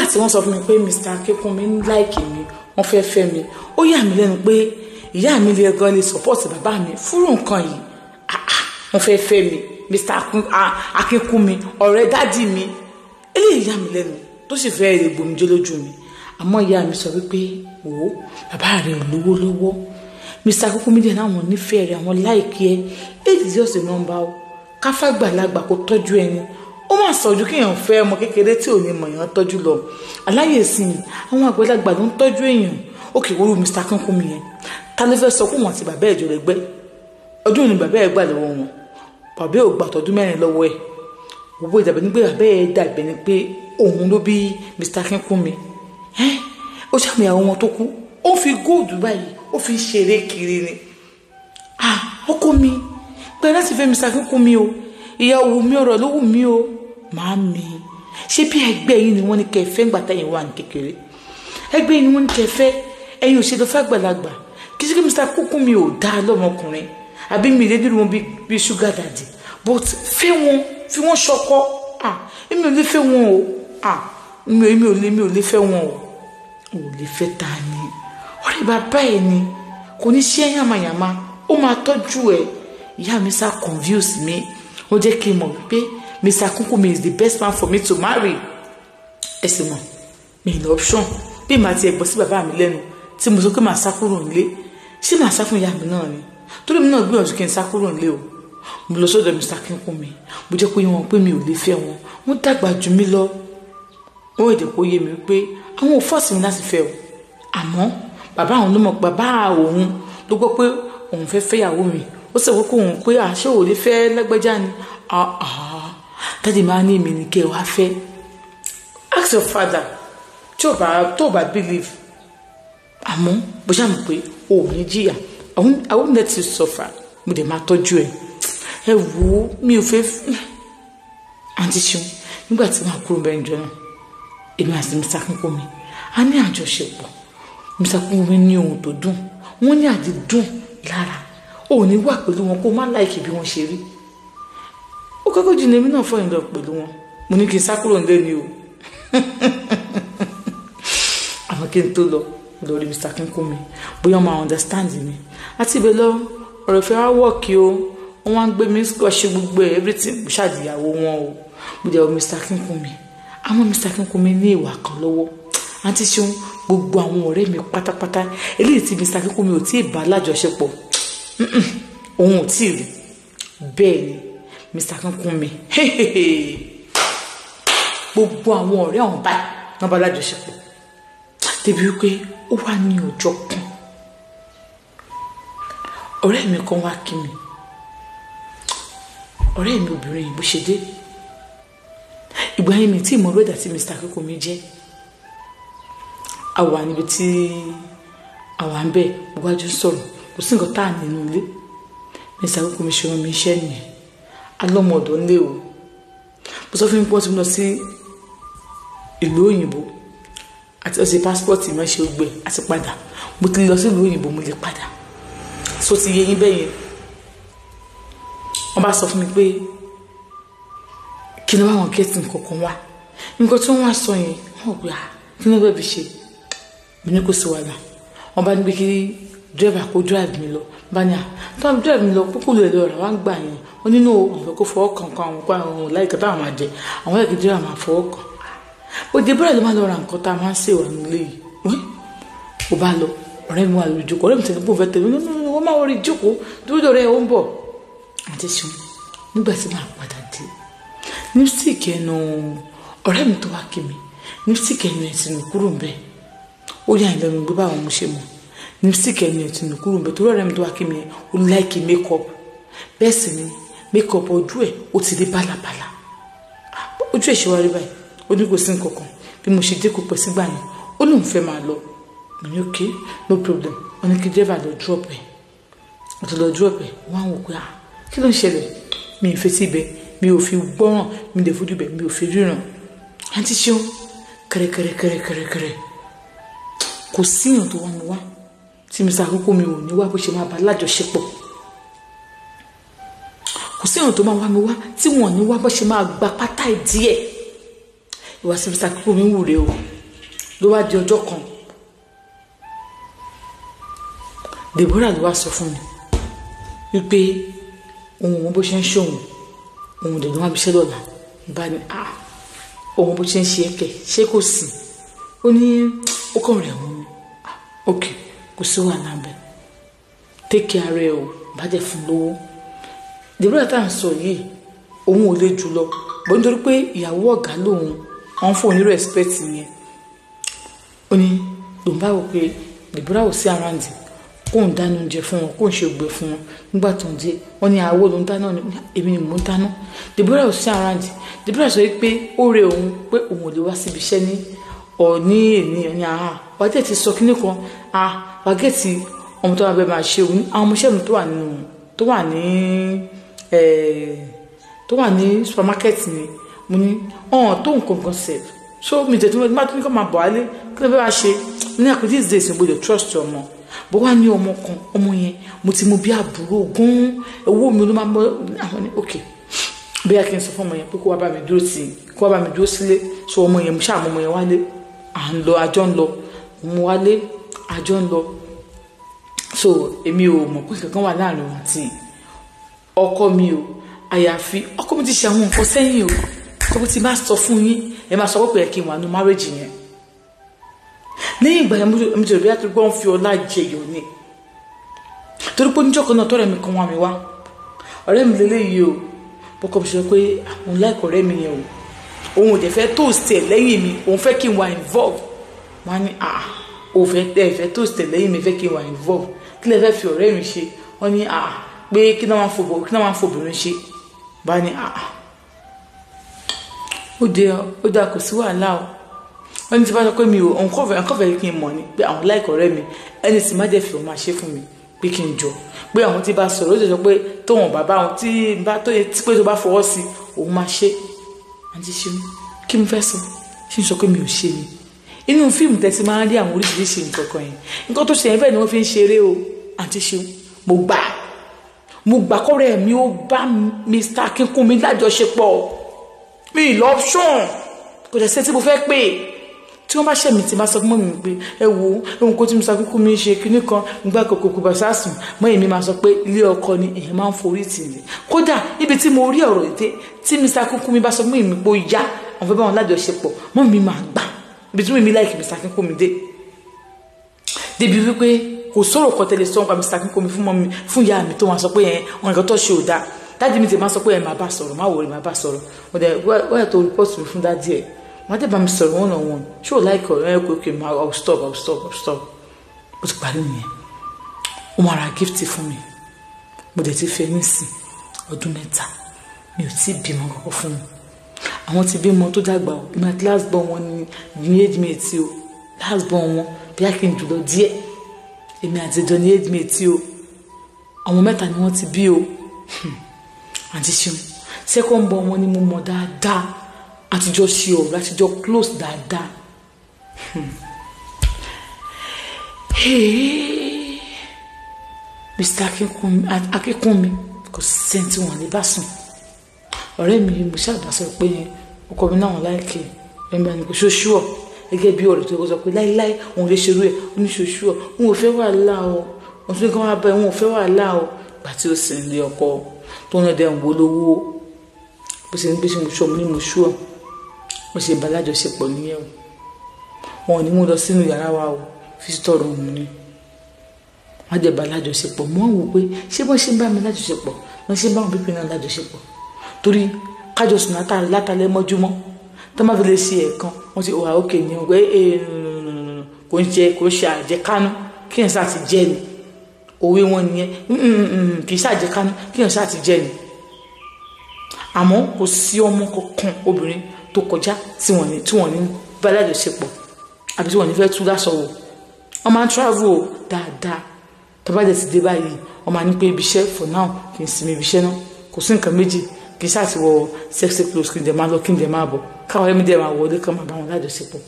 nígbà tí wọ́n sọ fún mi pé Mr. Akínkúnmi ń láìkì mi wọ́n fẹ́ fẹ́ mi ó yà mí lẹ́nu pé ìyá mi lè gan lè support bàbá mi fúrú nǹkan yìí wọ́n fẹ́ fẹ́ mi Mr. Akínkúnmi ọ̀rẹ́ dádì mi eléyìí yà mí lẹ́nu tó sì fẹ́ èrè gbòmìjẹ́ lójú mi àmọ́ ìyá mi sọ wípé wò ó bàbá rẹ̀ ò lówó lọ́wọ́ Mr. Akínkúnmi dẹ̀ náà wọ́n nífẹ̀ẹ́ rẹ̀ àwọn láìkí ẹ èyí tí ó sì nọ́mbà ó káfá gbàlagbà kó tọ́jú ẹni ó máa sọ̀jú kéèyàn fẹ́ ọmọ kékeré tí ò ní mọ̀ èèyàn tọ́jú lọ aláyè sí i àwọn àgbàlagbà ló ń tọ́jú èèyàn ó kì í wúrú Mr. Akínkúnmi yẹn ta ló fẹ́ sọ pé wọ́n ti bàbá ẹ̀jọ̀ rẹ̀ gbẹ́ ọdún ni bàbá ẹ̀ gbà lọ́wọ́ wọn bàbá ò gbà tọdún 4 lọ́wọ́ ẹ̀ gbogbo ìdàbẹ̀ ní pé bàbá ẹ̀ dàgbẹ́ ni pé òun ló bí Mr. Akínkúnmi ó ṣàmì àwọn wọn tó kú ó fi góòdù báyìí ó fi ṣeré kiri ni ọkọ mi pé láti fẹ́ Mr. Akínkúnmi o ìyá wù mí ọ̀rọ̀ ló wù mí o màámi ṣé bí ẹgbẹ́ yìí ni wọ́n ní kẹfẹ́ ńgbà táyìn wà ní kékeré ẹgbẹ́ yìí ni wọ́n ní kẹfẹ́ ẹ̀yin ò ṣe lọ fàgbàlagbà kí sí kí Mr. Akínkúnmi ò dá lọ́mọkùnrin àbí mi lè dúró wọn bí sugar daddy but fẹ́ wọn fi wọ́n ṣọkọ èmi ò lè fẹ́ wọn o èmi ò lè fẹ́ wọn o ò lè fẹ́ ta ni ọ̀rẹ́ bàbá ẹ̀ ni kò ní ṣe yàmàyàmá ó máa tọ́jú ẹ̀ ìyá mi sá confuse mi ó jẹ́ kí n mọ̀ wípé Mr. Akínkúnmi is the best man for me to marry ẹ sì mọ̀ mi ní option bí màá ti ẹ̀gbọ́n sí bàbá mi lẹ́nu tí mo sọ pé màá sá kúrò nílé ṣé màá sá fún ìyá mi náà ni torí mi náà gbìyànjú kí n sá kúrò nílé o mo lọ sọ́dọ̀ Mr. Akínkúnmi mo jẹ́ kó yé wọn pé mi ò lè fẹ́ wọn wọ́n dàgbà jù mí lọ wọ́n èdè kó yé mi wípé àwọn ò fọ́ọ̀sì mi láti fẹ́ o àmọ́ bàbá àwọn ló mọ̀ bàbá òun ló gbọ́ pé òun fẹ́ fẹ́yàwó mi ó sì wọ́n kó òun pé àṣẹ ò lè fẹ́ lágbájá ni dáàdì máa ní èmi ní kẹ́ ẹ wá fẹ́ ask your father tí ò bá believe àmọ́ bó ṣàmù pé o ò ní jìyà I won't let you suffer mo dẹ̀ máa tọ́jú ẹ wò ó mi ò fẹ́ àǹtí ṣeun nígbà tí wọ́n kúrò bẹ́ẹ̀ jọ náà èmi àti Mr. Akínkúnmi a ní àjọṣepọ̀ Mr. Akínkúnmi ní ohun tó dùn wọ́n ní àdídùn lára ò ní wà pẹ̀lú wọn kó má láìkì bí wọ́n ṣe rí ó kọ́kọ́ jù ní èmi náà fọyín lọ pẹ̀lú wọn mo ní kí n sá kúrò nílé ni o àwọn kí n tó lọ lórí Mr. Akínkúnmi bóyá máa understand mi àti ibẹ̀ lọ ọ̀rọ̀ ìfẹ́ wá wọ́ọ̀kì o wọ́n wá ń gbé mi ṣe gbogbo ẹ̀ everything mo ṣàdìyàwó wọn o mo jẹ́ Mr. Akínkúnmi àmọ́ Mr. Akínkúnmi ní ìwà kan lọ́wọ́ àǹtí ṣeun gbogbo àwọn ọ̀rẹ́ mi pátápátá eléyìí tí Mr. Akínkúnmi ò tí ì bá lájọṣepọ̀ òun ò tí ì rí bẹ́ẹ̀ ni Mr. Akínkúnmi gbogbo àwọn ọ̀rẹ́ ọ̀hún báyìí wọ́n bá lájọṣepọ̀ débi wípé ó wà ní ọjọ́ kan ọ̀rẹ́ mi kan wá kí mi ọ̀rẹ́ mi obìnrin yìí bó ṣe dé ìgbà yẹn mi tí ìmọ̀ rẹ́dà tí Mr. Akínkúnmi jẹ́ àwa níbi tí àwa ń bẹ̀ gbájú sọ̀rọ̀ kò sí nǹkan tá à nínú ilé Mr. Akínkúnmi ṣe wọn mi iṣẹ́ nìyẹn alọ́mọ ọ̀dọ́ ńlé o mo sọ fún mi pé wọ́n ti lọ sí ìlú òyìnbó àti ọ̀sẹ̀ pásítọ̀tì máa ṣe gbé àti padà mo ti lọ sí ìlú òyìnbó mo lè padà so ti yé yín bẹ́ẹ̀ yẹn wọ́n bá sọ fún mi pé kí ni wọ́n gẹ́tì nǹkan kan wá nǹkan tí wọ́n wá sọ yẹn wọ́n gbé kí ni wọ́n bẹ́ẹ̀ fi ṣe mi ní kò sí wàhálà wọ́n bá ní pé kí dírẹ́bà kó drive mi lọ bá ní tó ń drive mi lọ púpọ̀ lè lọ rà wá ń gbà yẹn wọ́n nínú ọ̀fẹ́ kó fọwọ́ kankan àwọn pa àwọn láìka táwọn máa jẹ àwọn ẹ̀kí dírẹ́bà máa fọwọ́ kan òde bẹ́ẹ̀ ló máa lọ ra nǹkan tá a máa ń ṣèwà nílé yìí ó bá lọ ọ̀rẹ́ mi wà lórí ìjókòó ọ̀rẹ́ mi tẹ̀lé bóun fẹ́ tẹ̀lé wọ́n máa wọrí ìjókòó dúró rẹ̀ ó ń bọ̀ àti ṣun nígbà tí màá padà dé nípsìkì ẹnu ọ̀rẹ́ mi tó wá kí mi nípsìkì ẹnu ẹ̀ ti nù kúrò ń bẹ̀ ó yà ìlẹ́nu gbé báwọn mo ṣe mọ̀ nípsìkì ẹnu ẹ̀ ti nù kúrò ń bẹ̀ torí ọ̀rẹ́ mi tó wá kí mi ó láìkì makeup bẹ́ẹ̀ sì ni makeup ojú ẹ̀ ó ti rí bálabàla ojú ẹ̀ ṣe wá rí báyìí ó ní kò sí nǹkan kan bí mo ṣe dínkù pẹ̀ sígbà yẹn ó lóun fẹ́ máa lọ mo ní okay no problem wọ́n ní kí driver lọ drop ẹ̀ ọ̀tọ̀ lọ drop ẹ̀ wọ́n á wò pé kí ló ń ṣẹlẹ̀ mi ì fetí ibẹ̀ mi ò fi gbọ́ràn mi ì dẹ̀ fojú ibẹ̀ mi ò fi ríran àǹtí ṣeun kẹrẹkẹrẹkẹrẹkẹrẹ kò síyàn tó wá mi wá tí Mr. Akínkúnmi ò ní wá bó ṣe máa bá lájọṣepọ̀ kò síyàn tó máa wá mi wá tí wọn ò ní wá bó ṣe máa gba pátá ìdí ẹ̀ ìwà sí Mr. Akínkúnmi wù rè o ló wá di ọjọ́ kan Deborah ló wá sọ fún mi wípé òun mọ bó ṣe ń ṣe òun dẹ̀ ló wá bíṣẹ́ lọ́la bá ní òun bó ṣe ń ṣe ẹ̀kẹ́ ṣé kò sí ó ní ó kàn rẹ̀ mú mi ok kò sí wàhálà bẹ́ẹ̀ take care ẹ o bá jẹ́ fún lówó Deborah tá à ń sọ yìí òun ò lè jù lọ bó nítorí pé ìyàwó ọ̀gá lòun àwọn fún òní respect yẹn ó ní lòun bá wò pé Deborah ò sí around kóun dáná oúnjẹ fún wọn kóun ṣe ògbẹ fún wọn nígbà tó ń dé wọn ní àwo ló ń dáná ni èmi ni mò ń dáná Deborah ò sí around Deborah sọ pé ó rẹ òun pé òun ò lè wá síbi iṣẹ́ ní èní ní wàá ti sọ kíní kan wàá gẹ̀ẹ́tì ọmọ tó wà bẹ́ẹ̀ máa ṣe òun àwọn ọmọọṣẹ́ mi tó wà ní supermarket ni mo ní tó nǹkan kan sef so mi tètè mo máa tún ní kó máa bọ̀ wálé kí ló fẹ́ wá ṣe ní àpò these days mo gbọ́dọ̀ trust ọmọ bó wá ní ọmọ kan ọmọ yẹn mo ti mú bí àbúrò gan owó mi ló máa mọ àwọn ní ok bí a kì í sọ fún ọmọ yẹn pé kó wá bá mi dúró sí kó wá bá mi dúró sílé so ọmọ yẹn mo ṣáà mọ ọmọ yẹn wálé àjọ ń lọ mo wálé àjọ ń lọ so èmi ò mọ̀ pé kankan wà láàrin òun àti ọkọ mi o àyàfi ọkọ mi ti ṣe àwọn nǹkan sẹ́yìn o tó bó ti máa sọ fún yín ẹ máa sọ pé ẹ kí n wà nínú marriage yẹn lẹ́yìn ìgbà yẹn mo ti rò bí a ti gbọ́n fi ọlá jẹyọ ni torí pé oníjọ́ kan náà tọ́rẹ̀ mi kan wá mi wá ọ̀rẹ́ mi lélẹ́yìí o bọ́kọ mi sọ pé àwọn láìkọ̀ ọ̀rẹ́ mi yẹn o òun ò dẹ̀ fẹ́ toast ẹ̀ lẹ́yìn mi òun fẹ́ kí n wà involve wọ́n á ní òun fẹ́ toast ẹ̀ lẹ́yìn mi fẹ́ kí n wà involve kí lẹ fẹ́ fi ọ̀rẹ́ mi ṣe wọ́n ní pé kí náà máa ń fobìnrin ṣe bá ní ó dá kò sí wàhálà o wọ́n ní tí bá sọ pé mi ò ọ̀nkọ́fẹ́ kí n mọ̀ ni pé àwọn láìkọ̀ ọ̀rẹ́ mi ẹni tí má jẹ́ fi òun máa ṣe fún mi pé kí n jọ pé àwọn tí bá sọ̀rọ̀ ó jẹ́ sọ pé tóun bàbá wọn tí bá tó yẹ pé tó bá fọwọ́ sí òun máa ṣe àǹtí ṣe kí mo fẹ́ sọ ṣé n sọ pé mi ò ṣe ni inú fíìmù tẹ́tí máa ń rí àwọn oríṣiríṣi nǹkan kan yẹn nǹkan tó ṣe yẹn bẹ́ẹ̀ ni wọ́n fi ń ṣeré o àǹtí ṣe mo gbà kọ́rẹ́ mi ó bá Mr. Akínkúnmi lájọṣepọ̀ mi lọ́pṣọ̀n kò dẹ̀ sẹ́ tí mo fẹ́ pè tí wọ́n bá ṣẹ̀mí tí bá sọ fún mi pé ẹ wo ohun kó tí Mr. Akínkúnmi ṣe kinní kan nígbà kòkòkò bàṣà sùn mọ́ èmi máa sọ pé ilé ọkọ ni èèyàn máa ń forí tì mí kódà níbi tí mo rí ọ̀rọ̀ èdè tí Mr. Akínkúnmi bá sọ fún mi pé ó yá àwọn fẹ́ bá wọn lájọṣepọ̀ mọ́ mi máa gbà ibi tí mi láìkì Mr. Akínkúnmi dé débi wípé kò sọ̀rọ̀ kan tẹ́lẹ̀ sọ́n pa Mr. Akínkúnmi fún ìyá mi tó wọn sọ pé ọ̀nà nǹkan tó ṣe ò dáa dáàdì mi ti máa sọ pé máa bá sọ̀rọ̀ má wọlé máa bá sọ̀rọ̀ wọ́n tó rìpọ́tù mi fún dáàdì ẹ̀ wọ́n dẹ̀ bá mi sọ̀rọ̀ one on one ṣé ò láìkì ọ̀rọ̀ ẹ̀ pé I'll stop ó ti parí nìyẹn ó máa ra gift fún mi mo dẹ̀ ti fẹ́ nísìn ọdún 3 mi ò tí ì bímọ kankan fún mi àwọn ti bímọ tó dàgbà o ìmọ̀ àti last born wọn ní age mate o last born wọn bí a kì í jùlọ díẹ̀ èmi àti ìjọ ní age mate o àwọn 3 ni wọ́n ti bí o àti ṣeun second born wọn ni mo mọ̀ dáadáa àtijọ́ ṣe ọ̀rọ̀ àtijọ́ close dáadáa Mr. Akínkúnmi kò sẹ́ńtì wọn lè bá sùn ọ̀rẹ́ mi mo ṣàbà sọ pé ọkọ mi náà láìkè ẹ̀mí àni kò ṣoṣù ọ̀ gẹ́gẹ́ bí ọ̀rẹ́ tó sọ pé láíláí òun lè ṣerú ẹ̀ oníṣoṣù ọ̀ òun ò fẹ́ wàhálà o òun fi kàn wá bá òun ò fẹ́ wàhálà o gbà tí ó sì ń lé ọkọ tó ń dẹ̀ ń wo lówó bó ṣe ń gbé ṣe mo ṣọ́ mo ní mo ṣú ọ̀ mo ṣe bá lájọṣepọ̀ nìyẹn o wọn ò ní mú lọ sínú yàrá wa o fíṣítọ̀ rọ̀ òun ni wọ́n jẹ́ bá lájọṣepọ̀ mọ́ wò pé ṣé bọ́n ṣe ń bá mi lájọṣepọ̀ wọ́n ṣe ń bá wọn pípín náà lájọṣepọ̀ torí kájọ sùn látàlẹ́ mọ́júmọ́ tó má fi lè ṣe ẹ̀kan wọ́n ti wà ókè ní ọgbẹ́ kò ń ṣe àjẹkánú kí ẹ̀ sáà ti jẹ́ ni òwe wọn nìyẹn kì í ṣàjẹkánú kí ẹ̀ sáà ti jẹ́ ni àmọ́ kò sí ọmọ kankan obìnrin tó kọjá tí wọ́n ní bá lájọṣepọ̀ àbí tí wọ́n ní fẹ́ tú lásọ̀wọ̀ wọ́n máa ń travel o dáadáa tó bá dẹ̀ ti dé báyìí wọ́n máa ní pé ibi iṣẹ́ for now kì í sinmi ibi iṣẹ́ náà kò sí nǹkan méjì kì í ṣáàtì wọ sexy clothes kí n dẹ̀ máa lọ kí n dẹ̀ máa bọ̀ káwọn ẹ̀mí dẹ̀ máa wọlé kán máa bá wọn lájọṣepọ̀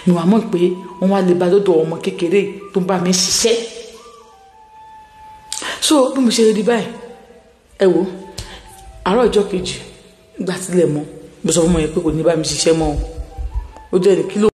ni wàá mọ̀ pé wọ́n wá lè bá lọ́dọ̀ ọmọ kékeré tó ń bá mi ṣiṣẹ́ so bí mo ṣe rí báyìí ẹ wo àárọ̀ ọjọ́ kejì ìgbà tílẹ̀ mọ́ mo sọ fún ọmọ yẹn pé kò ní bá mi ṣiṣẹ́ mọ́ o ó dẹ̀ ní kí ló